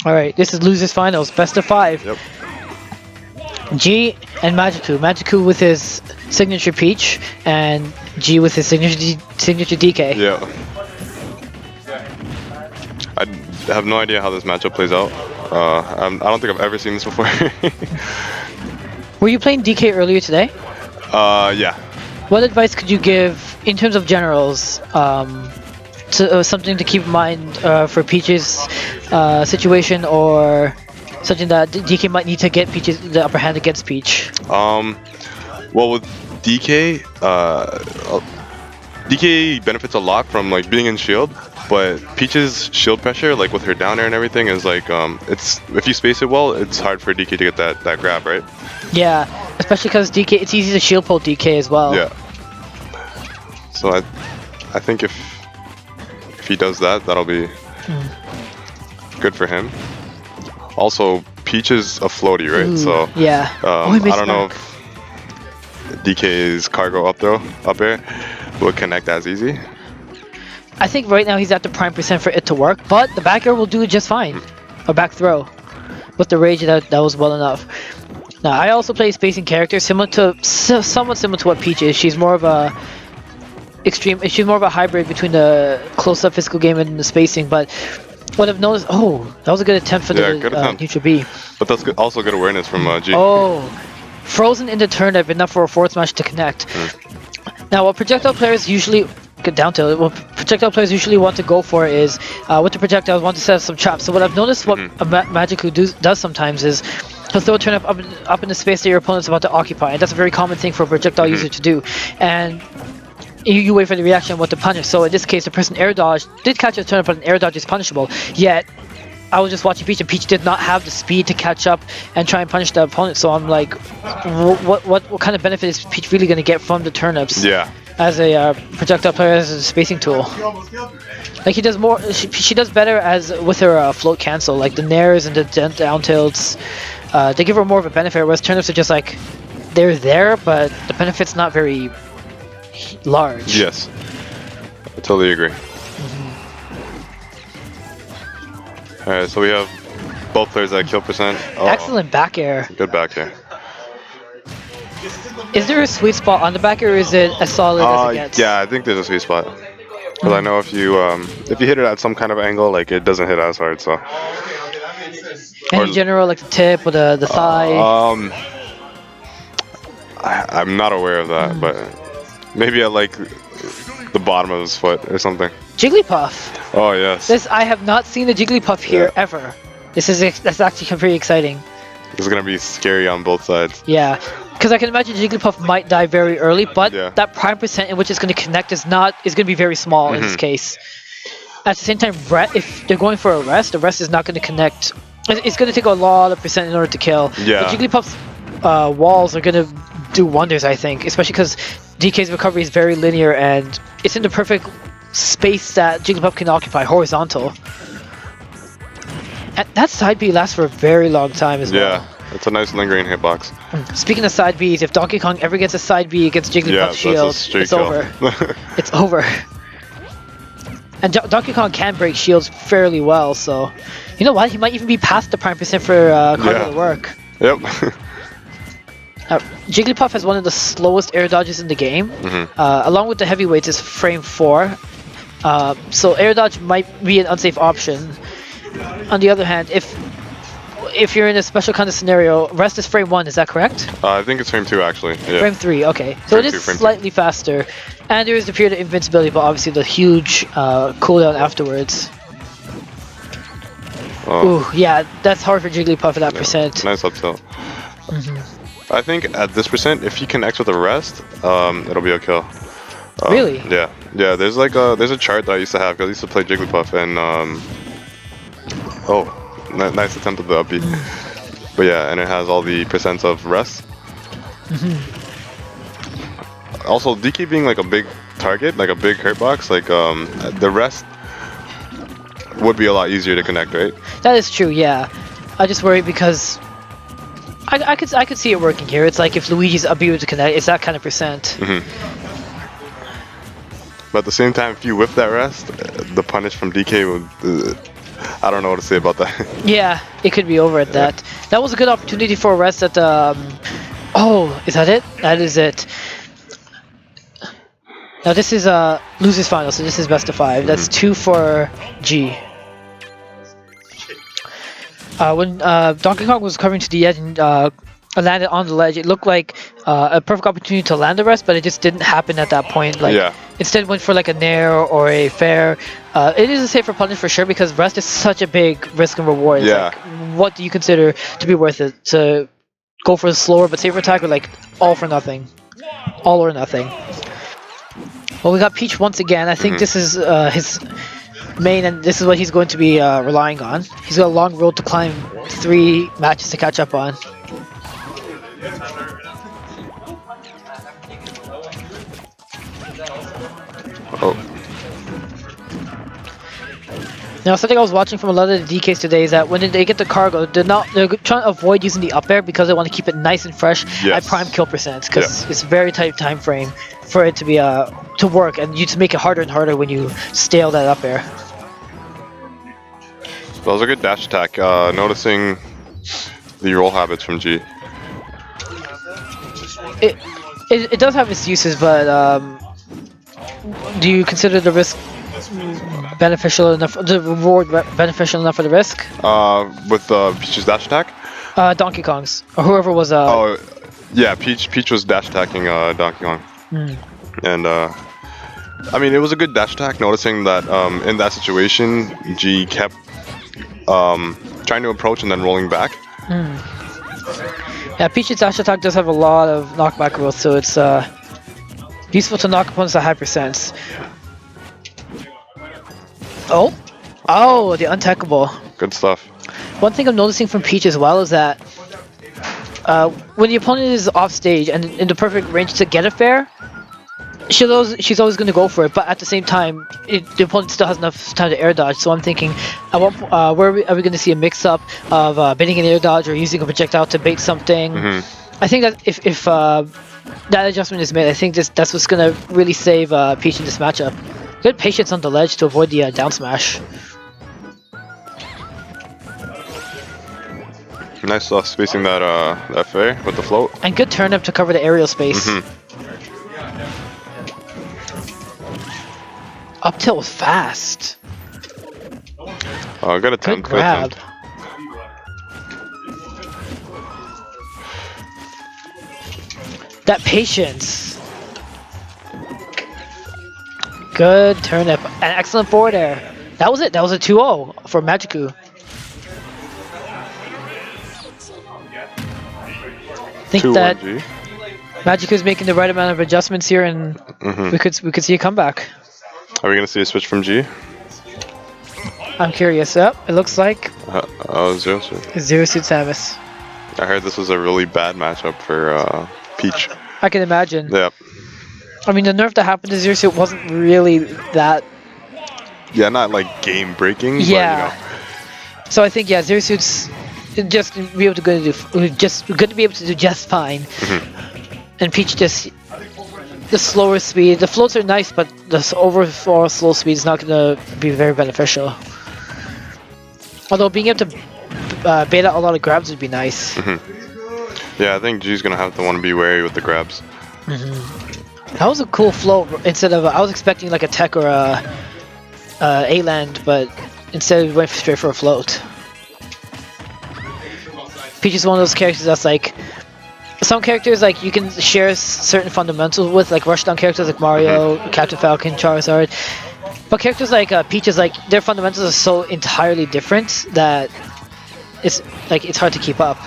Alright, this is losers finals, best of 5. Yep. G and Majikku. Majikku with his signature Peach, and G with his signature DK. Yeah. I have no idea how this matchup plays out. I don't think I've ever seen this before. Were you playing DK earlier today? Yeah. What advice could you give in terms of generals? Something to keep in mind for Peach's situation, or something that DK might need to get Peach's the upper hand against Peach. Well, with DK, DK benefits a lot from like being in shield, but Peach's shield pressure, like with her down air and everything, is like it's if you space it well, it's hard for DK to get that grab, right? Yeah, especially because DK, it's easy to shield pull DK as well. Yeah. So I think if he does that, that'll be good for him. Also, Peach is a floaty, right? Ooh, so yeah. I don't know if DK's cargo up air will connect as easy. I think right now he's at the prime percent for it to work, but the back air will do it just fine. Or back throw. With the rage, that was well enough. Now, I also play spacing character somewhat similar to what Peach is. She's more of a she's more of a hybrid between the close-up physical game and the spacing, but what I've noticed, that was a good attempt for the neutral B. But that's also good awareness from G. Oh, frozen into turnip enough for a forward smash to connect. Now, what projectile players usually get down to, what projectile players usually want to go for is, with the projectiles, want to set up some traps. So what I've noticed, what Majikku does sometimes is, he'll throw a turnip up in the space that your opponent's about to occupy, and that's a very common thing for a projectile user to do. And you wait for the reaction with the punish. So in this case, the person air dodge did catch a turnip, but an air dodge is punishable. Yet, I was just watching Peach, and Peach did not have the speed to catch up and try and punish the opponent. So I'm like, what kind of benefit is Peach really going to get from the turnips? Yeah. As a projectile player, as a spacing tool. Like he does more, she does better as with her float cancel, like the nairs and the down tilts. They give her more of a benefit, whereas turnips are just like, they're there, but the benefit's not very large. Yes, I totally agree. Alright, so we have both players at kill percent. Excellent back air. Good back air. Is there a sweet spot on the back air, or is it as solid as it gets? Yeah, I think there's a sweet spot. Because I know if you hit it at some kind of angle, like it doesn't hit as hard. So. And in general, like the tip or the thigh. I'm not aware of that, but maybe at like the bottom of his foot or something. Jigglypuff. Oh yes. I have not seen the Jigglypuff here ever. That's actually pretty exciting. This is gonna be scary on both sides. Yeah, because I can imagine Jigglypuff might die very early, but that prime percent in which it's going to connect is going to be very small in this case. At the same time, if they're going for a rest, the rest is not going to connect. It's going to take a lot of percent in order to kill. Yeah. The Jigglypuff's walls are going to do wonders, I think, especially because DK's recovery is very linear and it's in the perfect space that Jigglypuff can occupy, horizontal. And that side B lasts for a very long time as well. Yeah, it's a nice lingering hitbox. Speaking of side Bs, if Donkey Kong ever gets a side B against Jigglypuff's shield, it's over. It's over. And Donkey Kong can break shields fairly well, so you know what? He might even be past the prime percent for cargo to work. Yep. Jigglypuff has one of the slowest air dodges in the game. Along with the heavyweights is frame 4. So air dodge might be an unsafe option. On the other hand, if you're in a special kind of scenario, rest is frame 1, is that correct? I think it's frame 2 actually. Yeah. Frame 3, okay. So it is slightly faster. And there is the period of invincibility, but obviously the huge cooldown afterwards. Ooh, yeah, that's hard for Jigglypuff at that percent. Nice up tilt. I think at this percent, if he connects with the rest, it'll be a kill. Really? Yeah. Yeah, there's like there's a chart that I used to have because I used to play Jigglypuff and nice attempt at the up B. But yeah, and it has all the percents of rest. Also, DK being like a big target, like a big hurt box, like the rest would be a lot easier to connect, right? That is true, yeah. I just worry because I could see it working here. It's like if Luigi's up B to connect, it's that kind of percent. But at the same time, if you whip that rest, the punish from DK would. I I don't know what to say about that. Yeah, it could be over at that. That was a good opportunity for a rest at the... oh, is that it? That is it. Now this is losers final, so this is best of 5. That's 2 for G. When Donkey Kong was covering to the edge and landed on the ledge, it looked like a perfect opportunity to land the rest, but it just didn't happen at that point. Like, instead went for like a nair or a fair. It is a safer punish for sure because rest is such a big risk and reward. It's like, what do you consider to be worth it? To go for a slower but safer attack, or like all for nothing, all or nothing? Well, we got Peach once again. I think this is his main, and this is what he's going to be relying on. He's got a long road to climb, 3 matches to catch up on. Now, something I was watching from a lot of the DKs today is that when they get the cargo, they're trying to avoid using the up air because they want to keep it nice and fresh at prime kill percent, because it's very tight time frame for it to be to work, and you just make it harder and harder when you stale that up air. That was a good dash attack. Noticing the roll habits from G. It does have its uses, but do you consider the risk beneficial enough? The reward beneficial enough for the risk? With Peach's dash attack? Donkey Kong's, or whoever was. Oh, yeah. Peach was dash attacking Donkey Kong, and I mean, it was a good dash attack. Noticing that in that situation, G kept trying to approach and then rolling back. Yeah, Peach's dash attack does have a lot of knockback rules, so it's useful to knock opponents at high percents. Oh, the untechable. Good stuff. One thing I'm noticing from Peach as well is that when the opponent is off stage and in the perfect range to get a fair, she's always going to go for it. But at the same time, the opponent still has enough time to air dodge. So I'm thinking, where are we going to see a mix-up of baiting an air dodge or using a projectile to bait something? I think that if that adjustment is made, I think that's what's going to really save Peach in this matchup. Good patience on the ledge to avoid the down smash. Nice spacing that fair with the float. And good turnip to cover the aerial space. Up tilt was fast. Good attempt. Good grab. That patience. Good turnip. An excellent forward air. That was it. That was a 2-0 for Majikku. I think that Majikku is making the right amount of adjustments here, and we could see a comeback. Are we gonna see a switch from G? I'm curious. Yep, it looks like Zero Suit. Zero Suit Samus. I heard this was a really bad matchup for Peach. I can imagine. Yep. I mean, the nerf that happened to Zero Suit wasn't really that. Yeah, not like game breaking. Yeah. But, you know. So I think Zero Suit's just be able to good to be able to do just fine. And Peach just the slower speed. The floats are nice, but the overall slow speed is not going to be very beneficial. Although being able to bait out a lot of grabs would be nice. Yeah, I think G's gonna have to want to be wary with the grabs. That was a cool float. Instead of I was expecting like a tech or a land, but instead we went straight for a float. Peach is one of those characters that's like, some characters like you can share certain fundamentals with, like rushdown characters like Mario, Captain Falcon, Charizard. But characters like Peach is like, their fundamentals are so entirely different that it's hard to keep up.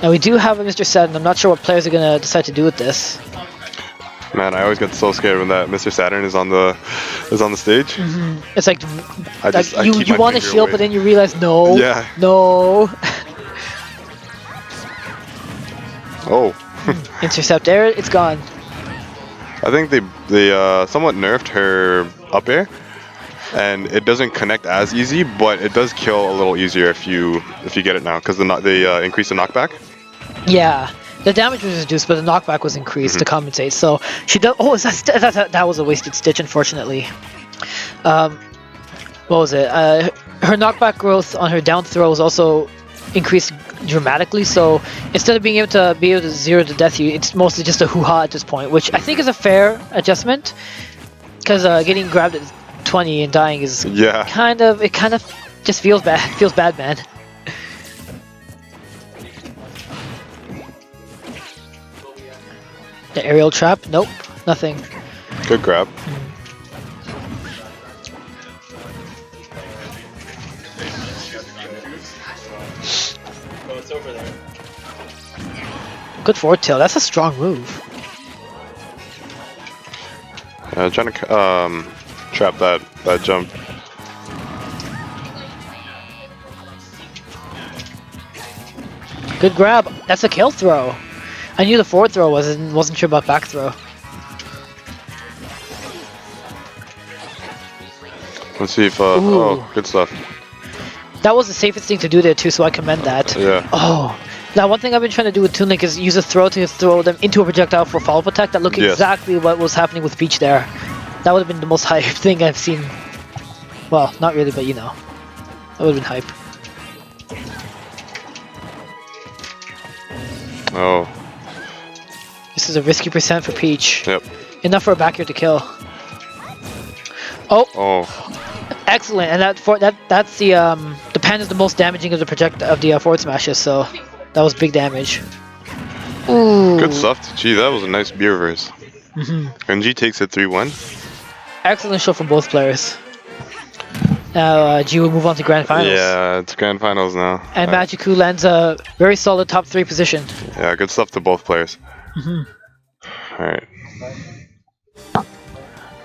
Now we do have a Mr. Saturn. I'm not sure what players are gonna decide to do with this. Man, I always get so scared when that Mr. Saturn is on the stage. It's like, you want to shield, away. but then you realize no, no. Intercept air, it's gone. I think they somewhat nerfed her up air, and it doesn't connect as easy, but it does kill a little easier if you get it now, because they increase the knockback. Yeah, the damage was reduced, but the knockback was increased to compensate. So she does. Oh, that was a wasted stitch, unfortunately. What was it? her knockback growth on her down throw is also increased dramatically. So instead of being able to zero to death you, it's mostly just a hoo-ha at this point, which I think is a fair adjustment. Because getting grabbed at 20 and dying is kind of just feels bad. Feels bad, man. The aerial trap? Nope, nothing. Good grab. Good forward tail. That's a strong move. Trying to trap that jump. Good grab. That's a kill throw. I knew the forward throw wasn't sure about back throw. Let's see if oh, good stuff. That was the safest thing to do there too, so I commend that. Yeah. Oh. Now one thing I've been trying to do with Toon Link is use a throw to throw them into a projectile for follow-up attack. That looked exactly what was happening with Peach there. That would have been the most hype thing I've seen. Well, not really, but you know. That would have been hype. Oh. This is a risky percent for Peach. Yep. Enough for a back air to kill. Oh. Oh. Excellent, and that's the pan is the most damaging of the forward smashes, so that was big damage. Ooh. Good stuff. Gee, that was a nice beer verse. And G takes it 3-1. Excellent show from both players. Now G will move on to Grand Finals. Yeah, it's Grand Finals now. And Majikku lands a very solid top 3 position. Yeah, good stuff to both players. Alright.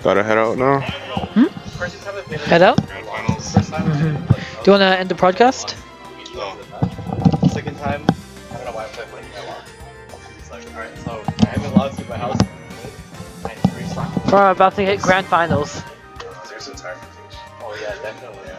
Gotta head out now. Head out? Do you want to end the broadcast? Second time, I don't know why I played like that long. It's like, alright, so I haven't lost in my house. We're about to hit Grand Finals. Oh yeah, definitely.